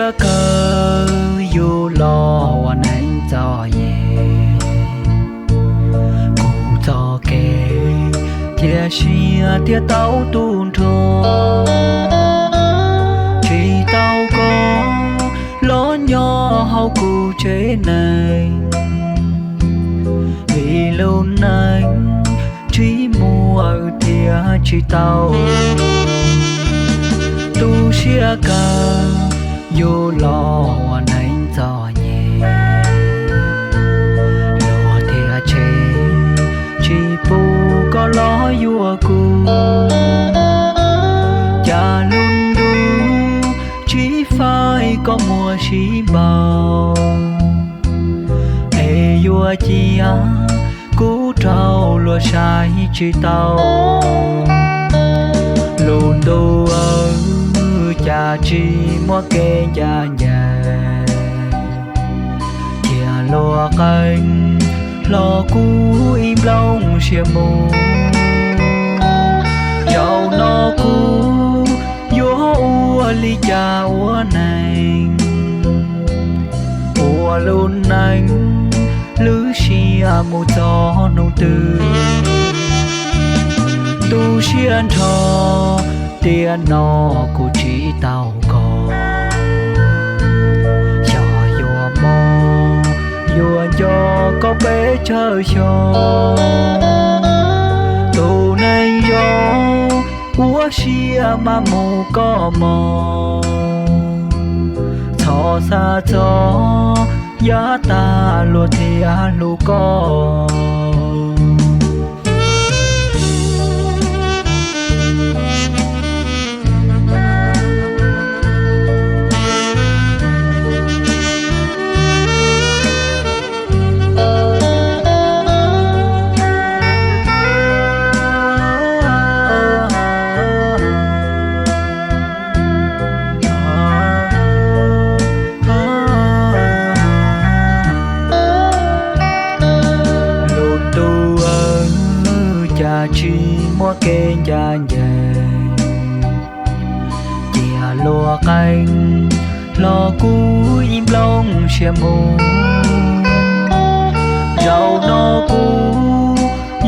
chia cờ dù lo hoàn anh cho nhẹ cụ cho kề tia chia tia tao tuôn trôi chỉ tao có lo nhỏ hao cụ chế này vì lâu nay chỉ mua tia chỉ tao tu chia cờ dù lo hoàn anh cho nhẹ lo thea chê chỉ pu có lo vua cu cha luôn đủ chỉ phải có mùa chỉ bao ê vua chia cú trâu lúa sai chỉ tao luôn tu ở cha chi mua kê cha nhà chia lo canh lo cú im lòng chia mù dầu nó cú vô ua ly cha ua này ua luôn anh lứ chia mù cho nụ tư tu xiên thọ tiền nó của chỉ tao có cho vô mò vô cho có bé chơi cho tu này gió úa xia mà mù có mò thọ xa cho giá ta lùa thì lù có chỉ mua kê cha nhà chia lúa canh lo cú im lòng chia mù dầu nó cú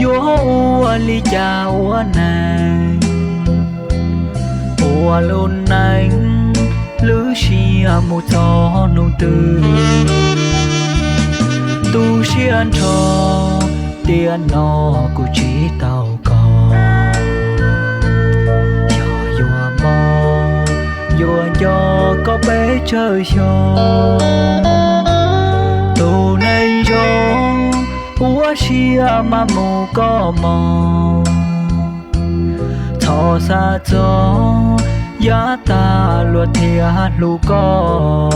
vô ua ly cha ua này ua luôn anh lứ chia mù cho nụ tư tu xiên cho tiền nó của chỉ tao có cho vua mò vua cho có bé chơi cho tù này gió úa xia mà mù có mò thọ xa gió giá ta luật thia lù có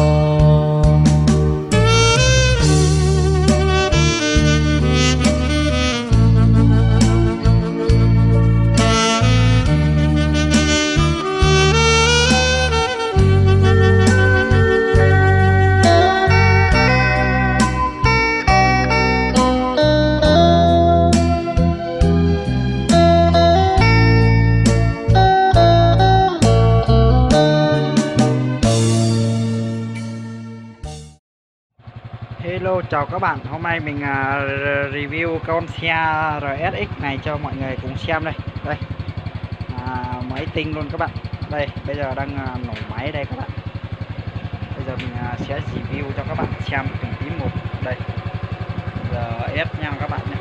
Hello, chào các bạn. Hôm nay mình review con xe RSX này cho mọi người cùng xem đây. Đây, máy tinh luôn các bạn. Đây, bây giờ đang nổ máy đây các bạn. Bây giờ mình sẽ review cho các bạn xem từng tí một. Đây, RS nha các bạn nhé.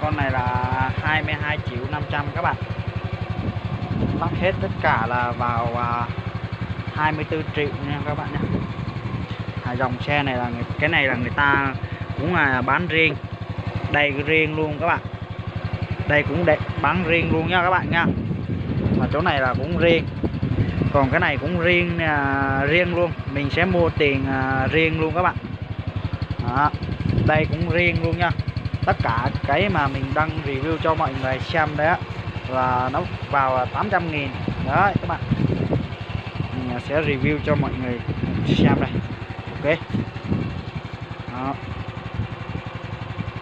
Con này là 22.500.000 các bạn. Lắp hết tất cả là vào 24 triệu nha các bạn nhé. Dòng xe này là cái này là người ta cũng là bán riêng, đây riêng luôn các bạn, đây cũng bán riêng luôn nha các bạn nha. Mà chỗ này là cũng riêng, còn cái này cũng riêng luôn, mình sẽ mua tiền riêng luôn các bạn. Đó, đây cũng riêng luôn nha. Tất cả cái mà mình đăng review cho mọi người xem đấy á, là nó vào 800.000 đấy các bạn. Mình sẽ review cho mọi người xem đây. Ok. Đó.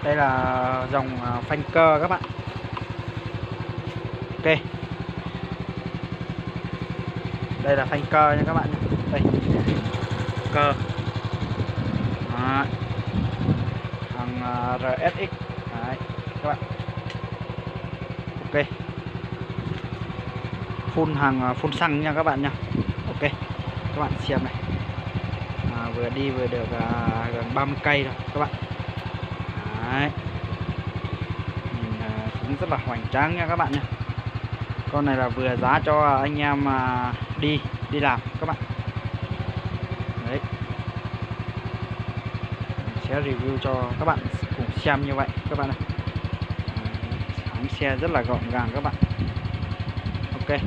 Đây là dòng phanh cơ các bạn. Ok. Đây là phanh cơ nha các bạn nhé. Đây cơ đó. Thằng RSX đấy, các bạn. Ok, phun hàng phun xăng nha các bạn nha. Ok, các bạn xem này, vừa đi vừa được gần 30 cây rồi các bạn. Đấy, nhìn cũng rất là hoành tráng nha các bạn nha. Con này là vừa giá cho anh em đi làm các bạn. Đấy, mình sẽ review cho các bạn cùng xem như vậy các bạn này. Bánh xe rất là gọn gàng các bạn. Ok,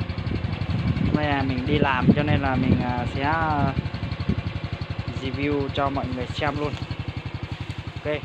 bây giờ mình đi làm cho nên là mình sẽ review cho mọi người xem luôn. Ok.